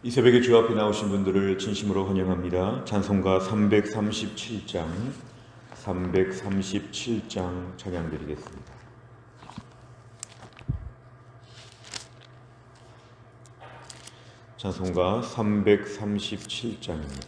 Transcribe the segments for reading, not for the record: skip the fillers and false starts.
이 새벽에 주 앞에 나오신 분들을 진심으로 환영합니다. 찬송가 337장 찬양 드리겠습니다. 찬송가 337장입니다.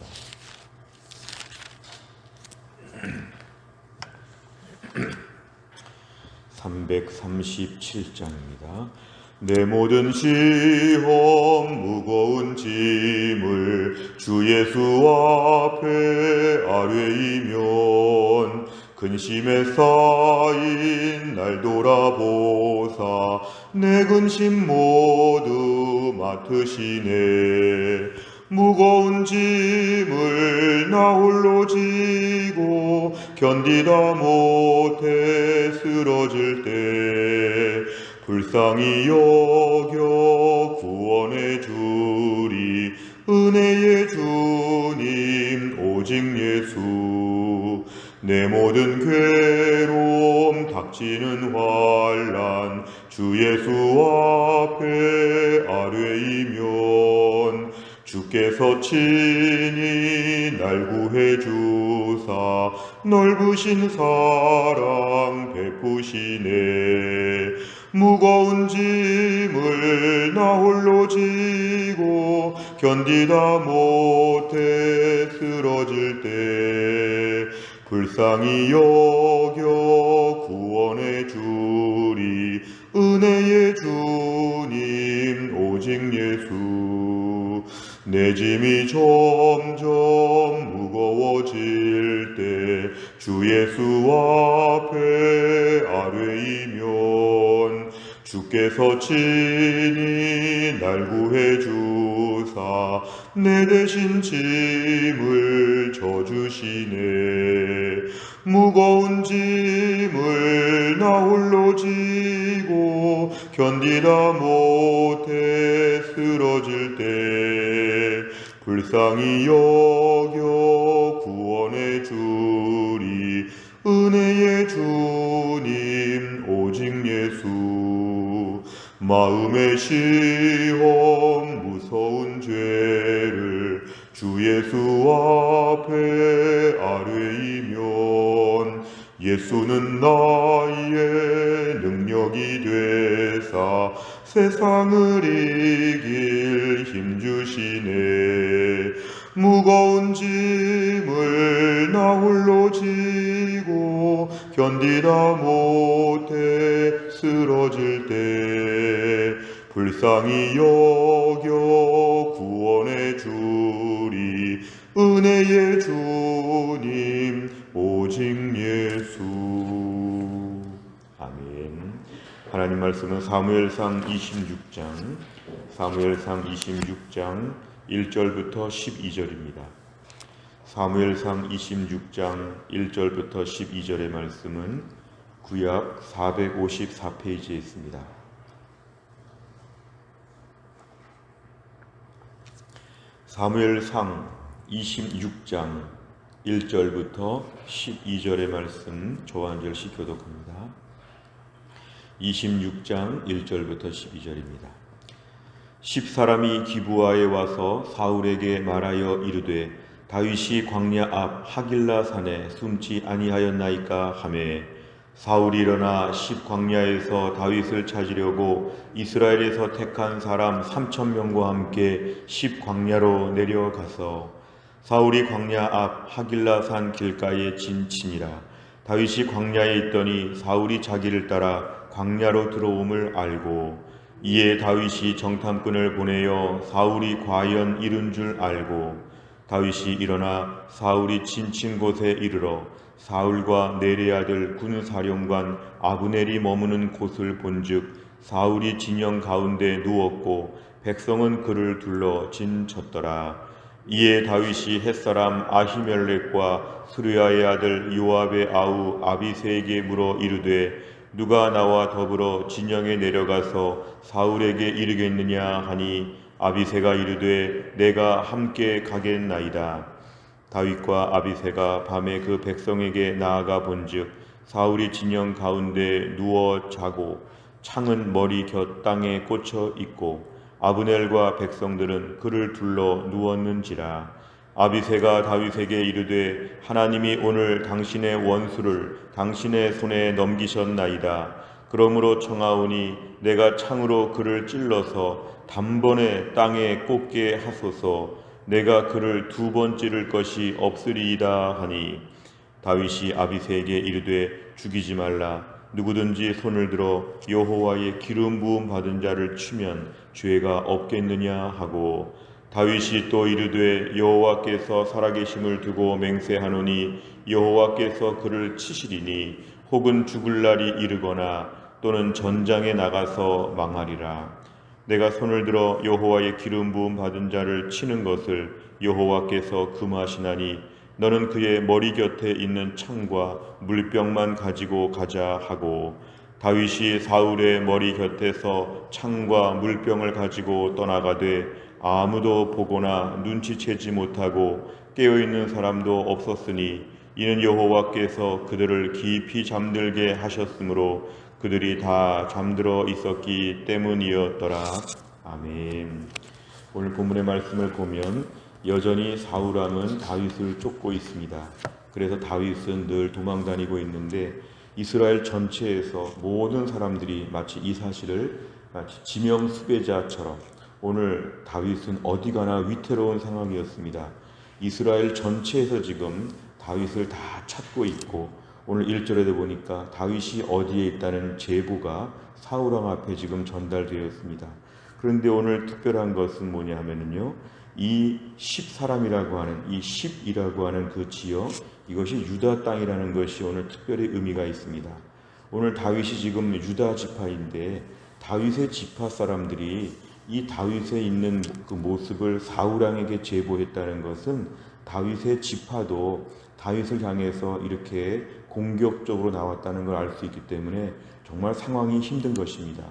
내 모든 시험 무거운 짐을 주 예수 앞에 아뢰이면 근심에 쌓인 날 돌아보사 내 근심 모두 맡으시네. 무거운 짐을 나 홀로 지고 견디다 못해 쓰러질 때 불쌍히 여겨 구원해 주리 은혜의 주님 오직 예수. 내 모든 괴로움 닥치는 환난 주 예수 앞에 아뢰이면 주께서 친히 날 구해 주사 넓으신 사랑 베푸시네. 무거운 짐을 나 홀로 지고 견디다 못해 쓰러질 때 불쌍히 여겨 구원해 주리 은혜의 주님 오직 예수. 내 짐이 점점 무거워질 때 주 예수 앞에 아뢰이면 주께서 친히 날 구해 주사 내 대신 짐을 져주시네. 무거운 짐을 나 홀로 지고 견디다 못해 쓰러질 때 불쌍히 여겨 구원해 주리 은혜의 주님 오직 예수. 마음의 시험 무서운 죄를 주 예수 앞에 아뢰이면 예수는 나의 능력이 되사 세상을 이길 힘주시네. 무거운 짐을 나 홀로 지고 견디다 못해 쓰러질 때 불쌍히 여겨 구원해 주리 은혜의 주님 오직 예수. 아멘. 하나님 말씀은 사무엘상 26장 1절부터 12절입니다. 사무엘상 26장 1절부터 12절의 말씀은 구약 454페이지에 있습니다. 사무엘상 26장 1절부터 12절의 말씀 저와 한 절씩 교독합니다. 26장 1절부터 12절입니다. 10사람이 기브아에 와서 사울에게 말하여 이르되 다윗이 광야 앞 하길라 산에 숨지 아니하였나이까 하매 사울이 일어나 광야에서 다윗을 찾으려고 이스라엘에서 택한 사람 3,000명과 함께 광야로 내려가서 사울이 광야 앞 하길라 산 길가에 진치니라. 다윗이 광야에 있더니 사울이 자기를 따라 광야로 들어옴을 알고 이에 다윗이 정탐꾼을 보내어 사울이 과연 이른 줄 알고 다윗이 일어나 사울이 진친 곳에 이르러 사울과 네리 아들 군사령관 아브넬이 머무는 곳을 본즉 사울이 진영 가운데 누웠고 백성은 그를 둘러 진쳤더라. 이에 다윗이 햇사람 아히멜렉과 스루야의 아들 요압의 아우 아비새에게 물어 이르되 누가 나와 더불어 진영에 내려가서 사울에게 이르겠느냐 하니 아비새가 이르되 내가 함께 가겠나이다. 다윗과 아비새가 밤에 그 백성에게 나아가 본즉 사울이 진영 가운데 누워 자고 창은 머리 곁 땅에 꽂혀 있고 아브넬과 백성들은 그를 둘러 누웠는지라. 아비새가 다윗에게 이르되 하나님이 오늘 당신의 원수를 당신의 손에 넘기셨나이다. 그러므로 청하오니 내가 창으로 그를 찔러서 단번에 땅에 꽂게 하소서. 내가 그를 2번 찌를 것이 없으리이다 하니 다윗이 아비새에게 이르되 죽이지 말라. 누구든지 손을 들어 여호와의 기름 부음 받은 자를 치면 죄가 없겠느냐 하고 다윗이 또 이르되 여호와께서 살아계심을 두고 맹세하노니 여호와께서 그를 치시리니 혹은 죽을 날이 이르거나 또는 전장에 나가서 망하리라. 내가 손을 들어 여호와의 기름 부음 받은 자를 치는 것을 여호와께서 금하시나니 너는 그의 머리 곁에 있는 창과 물병만 가지고 가자 하고 다윗이 사울의 머리 곁에서 창과 물병을 가지고 떠나가되 아무도 보거나 눈치채지 못하고 깨어있는 사람도 없었으니 이는 여호와께서 그들을 깊이 잠들게 하셨으므로 그들이 다 잠들어 있었기 때문이었더라. 아멘. 오늘 본문의 말씀을 보면 여전히 사울왕은 다윗을 쫓고 있습니다. 그래서 다윗은 늘 도망다니고 있는데 이스라엘 전체에서 모든 사람들이 마치 이 사실을 마치 지명수배자처럼 오늘 다윗은 어디 가나 위태로운 상황이었습니다. 이스라엘 전체에서 지금 다윗을 다 찾고 있고 오늘 1절에도 보니까 다윗이 어디에 있다는 제보가 사울왕 앞에 지금 전달되었습니다. 그런데 오늘 특별한 것은 뭐냐 하면은요, 이 10사람이라고 하는 이 10이라고 하는 그 지역, 이것이 유다 땅이라는 것이 오늘 특별히 의미가 있습니다. 오늘 다윗이 지금 유다 지파인데 다윗의 지파 사람들이 이 다윗에 있는 그 모습을 사울왕에게 제보했다는 것은 다윗의 지파도 다윗을 향해서 이렇게 공격적으로 나왔다는 걸 알 수 있기 때문에 정말 상황이 힘든 것입니다.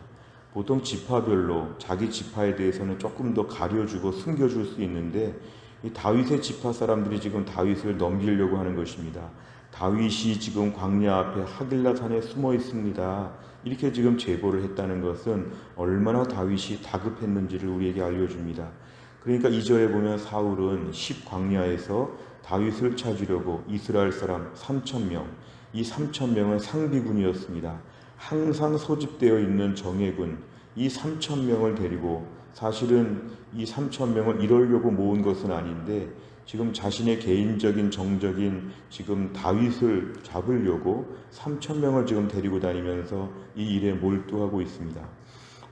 보통 지파별로 자기 지파에 대해서는 조금 더 가려주고 숨겨줄 수 있는데 이 다윗의 지파 사람들이 지금 다윗을 넘기려고 하는 것입니다. 다윗이 지금 광야 앞에 하길라 산에 숨어 있습니다. 이렇게 지금 제보를 했다는 것은 얼마나 다윗이 다급했는지를 우리에게 알려줍니다. 그러니까 2절에 보면 사울은 10광야에서 다윗을 찾으려고 이스라엘 사람 3,000명, 이 3,000명은 상비군이었습니다. 항상 소집되어 있는 정예군, 이 3,000명을 데리고 사실은 이 3,000명을 이러려고 모은 것은 아닌데 지금 자신의 개인적인 정적인 지금 다윗을 잡으려고 3,000명을 지금 데리고 다니면서 이 일에 몰두하고 있습니다.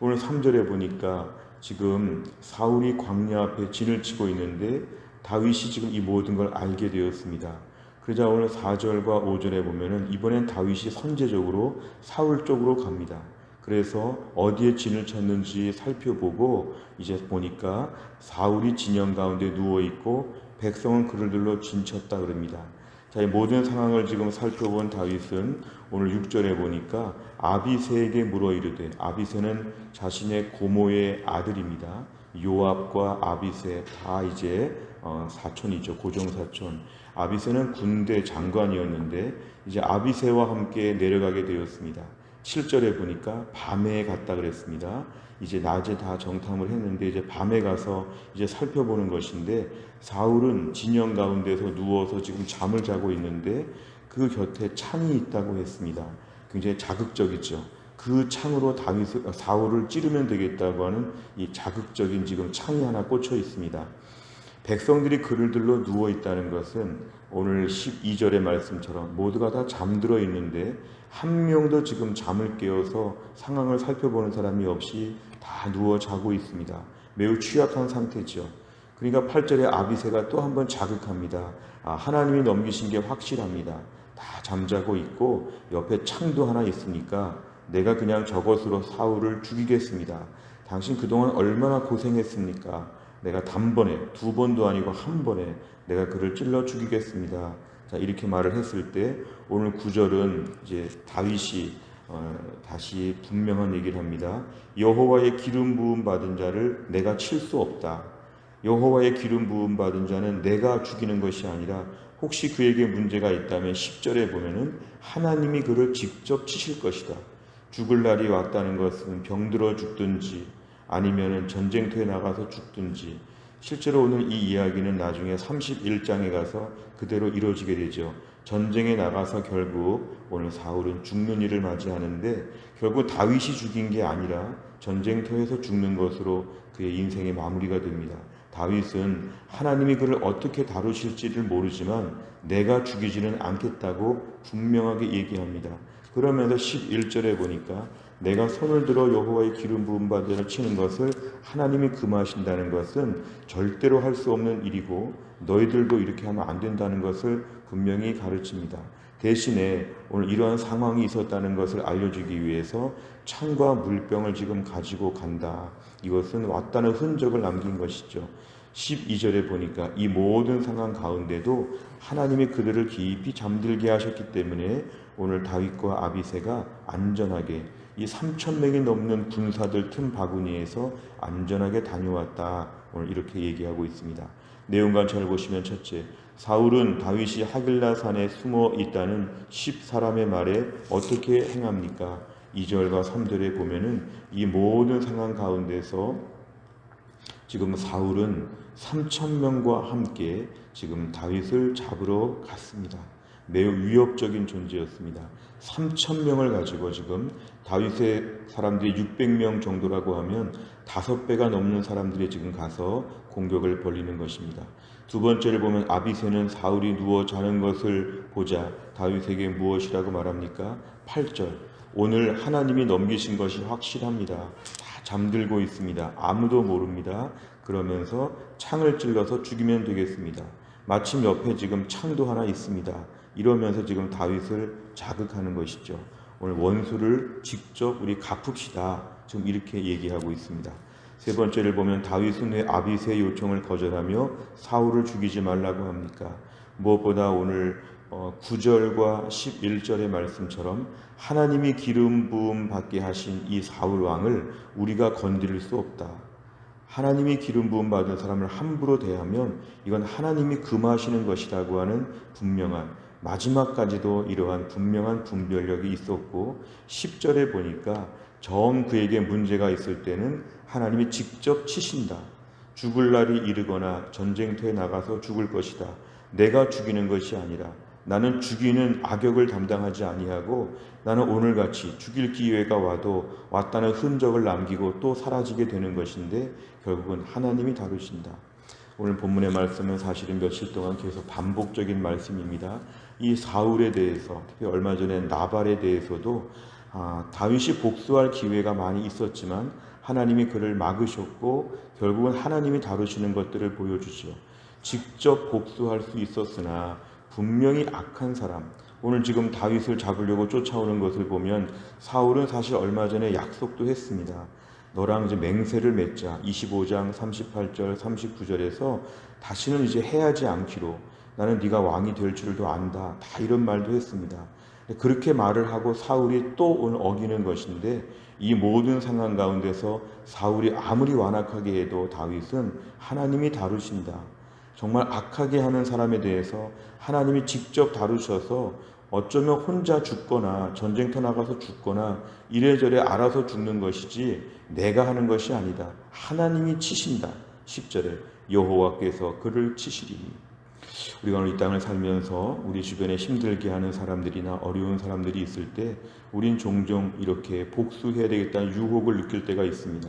오늘 3절에 보니까 지금 사울이 광야 앞에 진을 치고 있는데 다윗이 지금 이 모든 걸 알게 되었습니다. 그러자 오늘 4절과 5절에 보면은 이번엔 다윗이 선제적으로 사울 쪽으로 갑니다. 그래서 어디에 진을 쳤는지 살펴보고 이제 보니까 사울이 진영 가운데 누워 있고 백성은 그를 들러 진쳤다 그럽니다. 자, 이 모든 상황을 지금 살펴본 다윗은 오늘 6절에 보니까 아비새에게 물어 이르되, 아비새는 자신의 고모의 아들입니다. 요압과 아비새 다 이제 사촌이죠. 고종사촌. 아비새는 군대 장관이었는데 이제 아비새와 함께 내려가게 되었습니다. 7절에 보니까 밤에 갔다 그랬습니다. 이제 낮에 다 정탐을 했는데 이제 밤에 가서 이제 살펴보는 것인데 사울은 진영 가운데서 누워서 지금 잠을 자고 있는데 그 곁에 창이 있다고 했습니다. 굉장히 자극적이죠. 그 창으로 사울을 찌르면 되겠다고 하는 이 자극적인 지금 창이 하나 꽂혀 있습니다. 백성들이 그를 들러 누워 있다는 것은 오늘 12절의 말씀처럼 모두가 다 잠들어 있는데 한 명도 지금 잠을 깨어서 상황을 살펴보는 사람이 없이 다 누워 자고 있습니다. 매우 취약한 상태죠. 그러니까 8절에 아비새가 또 한 번 자극합니다. 하나님이 넘기신 게 확실합니다. 다 잠자고 있고 옆에 창도 하나 있으니까 내가 그냥 저것으로 사울을 죽이겠습니다. 당신 그동안 얼마나 고생했습니까? 내가 단번에 2번도 아니고 한 번에 내가 그를 찔러 죽이겠습니다. 자, 이렇게 말을 했을 때 오늘 9절은 이제 다윗이 다시 분명한 얘기를 합니다. 여호와의 기름 부음 받은 자를 내가 칠 수 없다. 여호와의 기름 부음 받은 자는 내가 죽이는 것이 아니라 혹시 그에게 문제가 있다면 10절에 보면은 하나님이 그를 직접 치실 것이다. 죽을 날이 왔다는 것은 병들어 죽든지 아니면은 전쟁터에 나가서 죽든지. 실제로 오늘 이 이야기는 나중에 31장에 가서 그대로 이루어지게 되죠. 전쟁에 나가서 결국 오늘 사울은 죽는 일을 맞이하는데 결국 다윗이 죽인 게 아니라 전쟁터에서 죽는 것으로 그의 인생의 마무리가 됩니다. 다윗은 하나님이 그를 어떻게 다루실지를 모르지만 내가 죽이지는 않겠다고 분명하게 얘기합니다. 그러면서 11절에 보니까 내가 손을 들어 여호와의 기름 부음 받으러 치는 것을 하나님이 금하신다는 것은 절대로 할 수 없는 일이고 너희들도 이렇게 하면 안 된다는 것을 분명히 가르칩니다. 대신에 오늘 이러한 상황이 있었다는 것을 알려주기 위해서 창과 물병을 지금 가지고 간다. 이것은 왔다는 흔적을 남긴 것이죠. 12절에 보니까 이 모든 상황 가운데도 하나님이 그들을 깊이 잠들게 하셨기 때문에 오늘 다윗과 아비새가 안전하게 이 3,000명이 넘는 군사들 틈 바구니에서 안전하게 다녀왔다. 오늘 이렇게 얘기하고 있습니다. 내용만 잘 보시면 첫째, 사울은 다윗이 하길라 산에 숨어 있다는 10사람의 말에 어떻게 행합니까? 2절과 3절에 보면은 이 모든 상황 가운데서 지금 사울은 3,000명과 함께 지금 다윗을 잡으러 갔습니다. 매우 위협적인 존재였습니다. 3,000명을 가지고 지금 다윗의 사람들이 600명 정도라고 하면 5배가 넘는 사람들이 지금 가서 공격을 벌이는 것입니다. 두 번째를 보면 아비새는 사울이 누워 자는 것을 보자 다윗에게 무엇이라고 말합니까? 8절. 오늘 하나님이 넘기신 것이 확실합니다. 다 잠들고 있습니다. 아무도 모릅니다. 그러면서 창을 찔러서 죽이면 되겠습니다. 마침 옆에 지금 창도 하나 있습니다. 이러면서 지금 다윗을 자극하는 것이죠. 오늘 원수를 직접 우리 갚읍시다. 지금 이렇게 얘기하고 있습니다. 세 번째를 보면 다윗은 왜 아비새의 요청을 거절하며 사울을 죽이지 말라고 합니까? 무엇보다 오늘 9절과 11절의 말씀처럼 하나님이 기름 부음 받게 하신 이 사울 왕을 우리가 건드릴 수 없다. 하나님이 기름 부음 받은 사람을 함부로 대하면 이건 하나님이 금하시는 것이라고 하는 분명한 마지막까지도 이러한 분명한 분별력이 있었고 10절에 보니까 정 그에게 문제가 있을 때는 하나님이 직접 치신다. 죽을 날이 이르거나 전쟁터에 나가서 죽을 것이다. 내가 죽이는 것이 아니라 나는 죽이는 악역을 담당하지 아니하고 나는 오늘같이 죽일 기회가 와도 왔다는 흔적을 남기고 또 사라지게 되는 것인데 결국은 하나님이 다루신다. 오늘 본문의 말씀은 사실은 며칠 동안 계속 반복적인 말씀입니다. 이 사울에 대해서 특히 얼마 전에 나발에 대해서도 다윗이 복수할 기회가 많이 있었지만 하나님이 그를 막으셨고 결국은 하나님이 다루시는 것들을 보여주죠. 직접 복수할 수 있었으나 분명히 악한 사람, 오늘 지금 다윗을 잡으려고 쫓아오는 것을 보면 사울은 사실 얼마 전에 약속도 했습니다. 너랑 이제 맹세를 맺자. 25장 38절 39절에서 다시는 이제 해하지 않기로 나는 네가 왕이 될 줄도 안다. 다 이런 말도 했습니다. 그렇게 말을 하고 사울이 또 오늘 어기는 것인데 이 모든 상황 가운데서 사울이 아무리 완악하게 해도 다윗은 하나님이 다루신다. 정말 악하게 하는 사람에 대해서 하나님이 직접 다루셔서 어쩌면 혼자 죽거나 전쟁터 나가서 죽거나 이래저래 알아서 죽는 것이지 내가 하는 것이 아니다. 하나님이 치신다. 10절에 여호와께서 그를 치시리니. 우리가 오늘 이 땅을 살면서 우리 주변에 힘들게 하는 사람들이나 어려운 사람들이 있을 때 우린 종종 이렇게 복수해야 되겠다는 유혹을 느낄 때가 있습니다.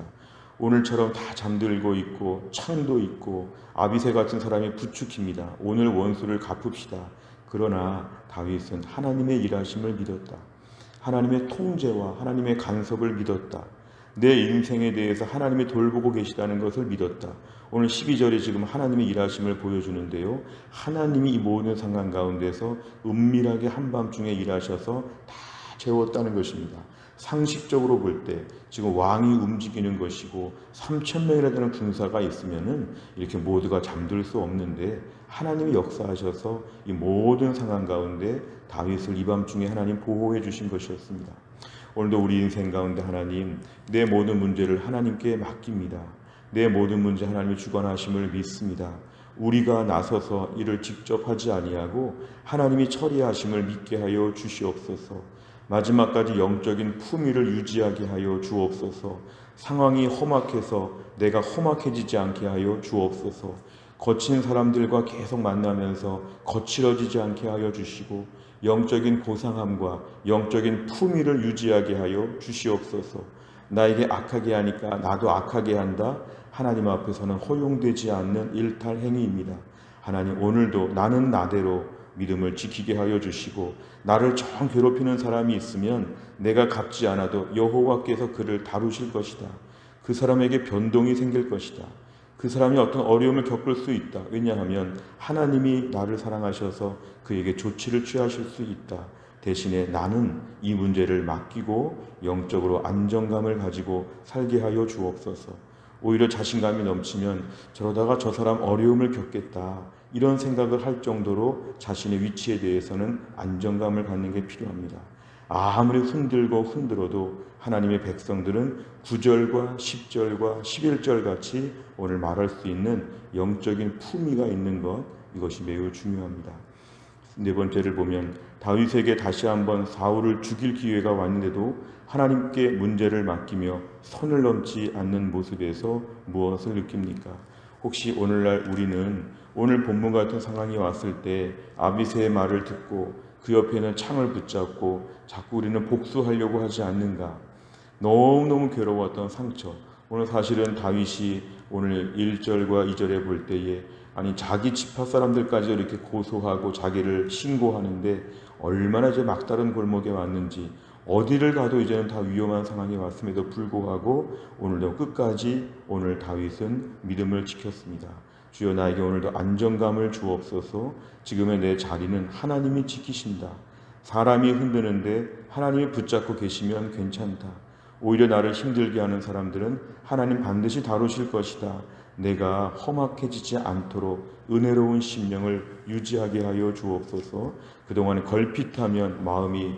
오늘처럼 다 잠들고 있고 창도 있고 아비새 같은 사람이 부축입니다. 오늘 원수를 갚읍시다. 그러나 다윗은 하나님의 일하심을 믿었다. 하나님의 통제와 하나님의 간섭을 믿었다. 내 인생에 대해서 하나님이 돌보고 계시다는 것을 믿었다. 오늘 12절에 지금 하나님의 일하심을 보여주는데요. 하나님이 이 모든 상황 가운데서 은밀하게 한밤중에 일하셔서 다 채웠다는 것입니다. 상식적으로 볼 때 지금 왕이 움직이는 것이고 3,000명이나 되는 군사가 있으면은 이렇게 모두가 잠들 수 없는데 하나님이 역사하셔서 이 모든 상황 가운데 다윗을 이 밤중에 하나님 보호해 주신 것이었습니다. 오늘도 우리 인생 가운데 하나님 내 모든 문제를 하나님께 맡깁니다. 내 모든 문제 하나님이 주관하심을 믿습니다. 우리가 나서서 이를 직접 하지 아니하고 하나님이 처리하심을 믿게 하여 주시옵소서. 마지막까지 영적인 품위를 유지하게 하여 주옵소서. 상황이 험악해서 내가 험악해지지 않게 하여 주옵소서. 거친 사람들과 계속 만나면서 거칠어지지 않게 하여 주시고 영적인 고상함과 영적인 품위를 유지하게 하여 주시옵소서. 나에게 악하게 하니까 나도 악하게 한다. 하나님 앞에서는 허용되지 않는 일탈 행위입니다. 하나님, 오늘도 나는 나대로 믿음을 지키게 하여 주시고 나를 정 괴롭히는 사람이 있으면 내가 갚지 않아도 여호와께서 그를 다루실 것이다. 그 사람에게 변동이 생길 것이다. 그 사람이 어떤 어려움을 겪을 수 있다. 왜냐하면 하나님이 나를 사랑하셔서 그에게 조치를 취하실 수 있다. 대신에 나는 이 문제를 맡기고 영적으로 안정감을 가지고 살게 하여 주옵소서. 오히려 자신감이 넘치면 저러다가 저 사람 어려움을 겪겠다, 이런 생각을 할 정도로 자신의 위치에 대해서는 안정감을 갖는 게 필요합니다. 아무리 흔들고 흔들어도 하나님의 백성들은 9절과 10절과 11절 같이 오늘 말할 수 있는 영적인 품위가 있는 것, 이것이 매우 중요합니다. 네 번째를 보면 다윗에게 다시 한번 사울을 죽일 기회가 왔는데도 하나님께 문제를 맡기며 선을 넘지 않는 모습에서 무엇을 느낍니까? 혹시 오늘날 우리는 오늘 본문 같은 상황이 왔을 때 아비새의 말을 듣고 그 옆에는 창을 붙잡고 자꾸 우리는 복수하려고 하지 않는가? 너무너무 괴로웠던 상처. 오늘 사실은 다윗이 오늘 1절과 2절에 볼 때에 아니 자기 지파 사람들까지 이렇게 고소하고 자기를 신고하는데 얼마나 이제 막다른 골목에 왔는지, 어디를 가도 이제는 다 위험한 상황이 왔음에도 불구하고 오늘도 끝까지 오늘 다윗은 믿음을 지켰습니다. 주여, 나에게 오늘도 안정감을 주옵소서. 지금의 내 자리는 하나님이 지키신다. 사람이 흔드는데 하나님이 붙잡고 계시면 괜찮다. 오히려 나를 힘들게 하는 사람들은 하나님 반드시 다루실 것이다. 내가 험악해지지 않도록 은혜로운 심령을 유지하게 하여 주옵소서. 그동안 걸핏하면 마음이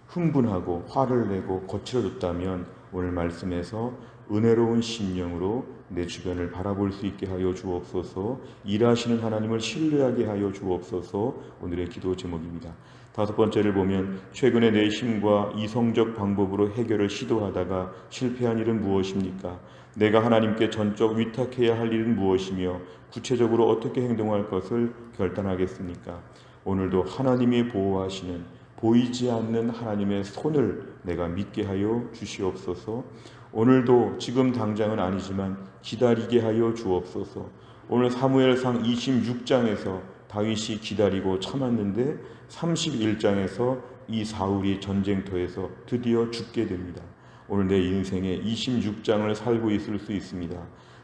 흥분하고 화를 내고 거칠어졌다면 오늘 말씀에서 은혜로운 심령으로 내 주변을 바라볼 수 있게 하여 주옵소서. 일하시는 하나님을 신뢰하게 하여 주옵소서. 오늘의 기도 제목입니다. 다섯 번째를 보면 최근에 내 힘과 이성적 방법으로 해결을 시도하다가 실패한 일은 무엇입니까? 내가 하나님께 전적 위탁해야 할 일은 무엇이며 구체적으로 어떻게 행동할 것을 결단하겠습니까? 오늘도 하나님이 보호하시는 보이지 않는 하나님의 손을 내가 믿게 하여 주시옵소서. 오늘도 지금 당장은 아니지만 기다리게 하여 주옵소서. 오늘 사무엘상 26장에서 다윗이 기다리고 참았는데 31장에서 이 사울이 전쟁터에서 드디어 죽게 됩니다. 오늘 내 인생에 26장을 살고 있을 수 있습니다.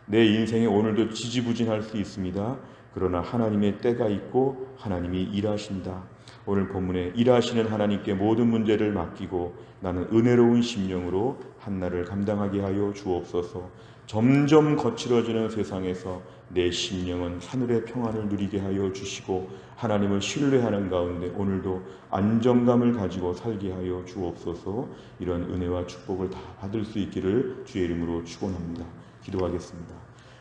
내 인생에 오늘도 지지부진할 수 있습니다. 그러나 하나님의 때가 있고 하나님이 일하신다. 오늘 본문에 일하시는 하나님께 모든 문제를 맡기고 나는 은혜로운 심령으로 한날을 감당하게 하여 주옵소서. 점점 거칠어지는 세상에서 내 심령은 하늘의 평안을 누리게 하여 주시고 하나님을 신뢰하는 가운데 오늘도 안정감을 가지고 살게 하여 주옵소서. 이런 은혜와 축복을 다 받을 수 있기를 주의 이름으로 축원합니다. 기도하겠습니다.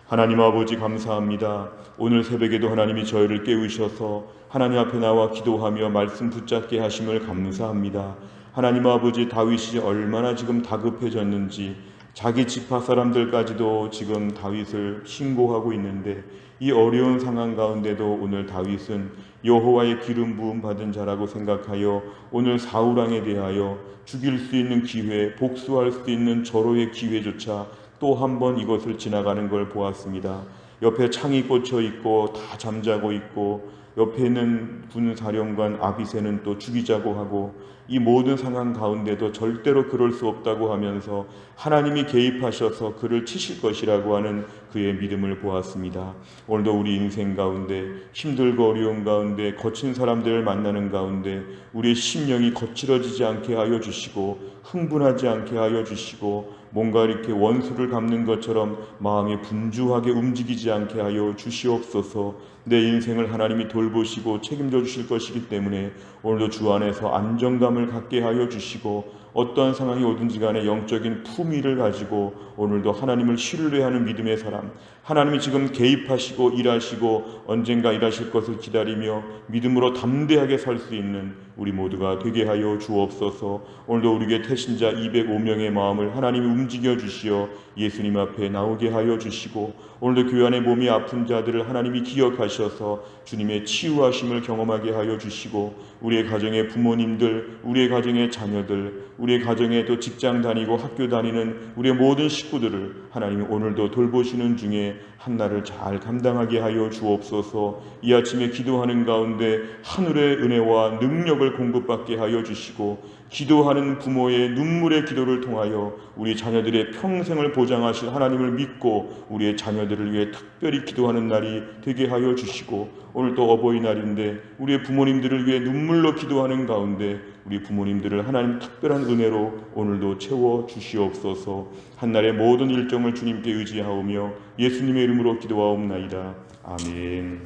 하나님 아버지, 감사합니다. 오늘 새벽에도 하나님이 저희를 깨우셔서 하나님 앞에 나와 기도하며 말씀 붙잡게 하심을 감사합니다. 하나님 아버지, 다윗이 얼마나 지금 다급해졌는지 자기 지파 사람들까지도 지금 다윗을 신고하고 있는데 이 어려운 상황 가운데도 오늘 다윗은 여호와의 기름 부음 받은 자라고 생각하여 오늘 사울 왕에 대하여 죽일 수 있는 기회, 복수할 수 있는 절호의 기회조차 또 한 번 이것을 지나가는 걸 보았습니다. 옆에 창이 꽂혀 있고 다 잠자고 있고 옆에 있는 군사령관 아비새는 또 죽이자고 하고 이 모든 상황 가운데도 절대로 그럴 수 없다고 하면서 하나님이 개입하셔서 그를 치실 것이라고 하는 그의 믿음을 보았습니다. 오늘도 우리 인생 가운데 힘들고 어려운 가운데 거친 사람들을 만나는 가운데 우리의 심령이 거칠어지지 않게 하여 주시고 흥분하지 않게 하여 주시고 뭔가 이렇게 원수를 갚는 것처럼 마음이 분주하게 움직이지 않게 하여 주시옵소서. 내 인생을 하나님이 돌보시고 책임져 주실 것이기 때문에 오늘도 주 안에서 안정감을 갖게 하여 주시고 어떠한 상황이 오든지 간에 영적인 품위를 가지고 오늘도 하나님을 신뢰하는 믿음의 사람, 하나님이 지금 개입하시고 일하시고 언젠가 일하실 것을 기다리며 믿음으로 담대하게 설 수 있는 우리 모두가 되게 하여 주옵소서. 오늘도 우리에게 태신자 205명의 마음을 하나님이 움직여 주시어 예수님 앞에 나오게 하여 주시고, 오늘도 교회 안에 몸이 아픈 자들을 하나님이 기억하셔서 주님의 치유하심을 경험하게 하여 주시고, 우리의 가정의 부모님들, 우리의 가정의 자녀들, 우리의 가정에 또 직장 다니고 학교 다니는 우리의 모든 식구들을 하나님이 오늘도 돌보시는 중에 한날을 잘 감당하게 하여 주옵소서. 이 아침에 기도하는 가운데 하늘의 은혜와 능력을 공급받게 하여 주시고, 기도하는 부모의 눈물의 기도를 통하여 우리 자녀들의 평생을 보장하실 하나님을 믿고 우리의 자녀들을 위해 특별히 기도하는 날이 되게 하여 주시고, 오늘 또 어버이날인데 우리의 부모님들을 위해 눈물로 기도하는 가운데 우리 부모님들을 하나님 특별한 은혜로 오늘도 채워 주시옵소서. 한날의 모든 일정을 주님께 의지하오며 예수님의 이름으로 기도하옵나이다. 아멘.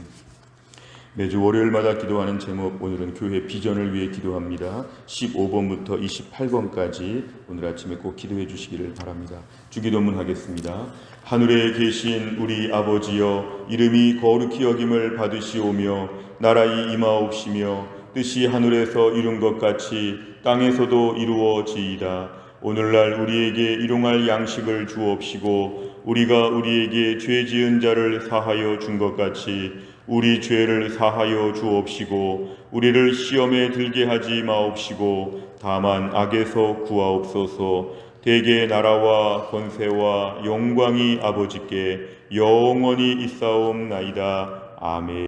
매주 월요일마다 기도하는 제목, 오늘은 교회 비전을 위해 기도합니다. 15번부터 28번까지 오늘 아침에 꼭 기도해 주시기를 바랍니다. 주기도문 하겠습니다. 하늘에 계신 우리 아버지여, 이름이 거룩히 여김을 받으시오며 나라의 임하옵시며 뜻이 하늘에서 이룬 것 같이 땅에서도 이루어지이다. 오늘날 우리에게 일용할 양식을 주옵시고, 우리가 우리에게 죄 지은 자를 사하여 준 것 같이 우리 죄를 사하여 주옵시고, 우리를 시험에 들게 하지 마옵시고 다만 악에서 구하옵소서. 대개 나라와 권세와 영광이 아버지께 영원히 있사옵나이다. 아멘.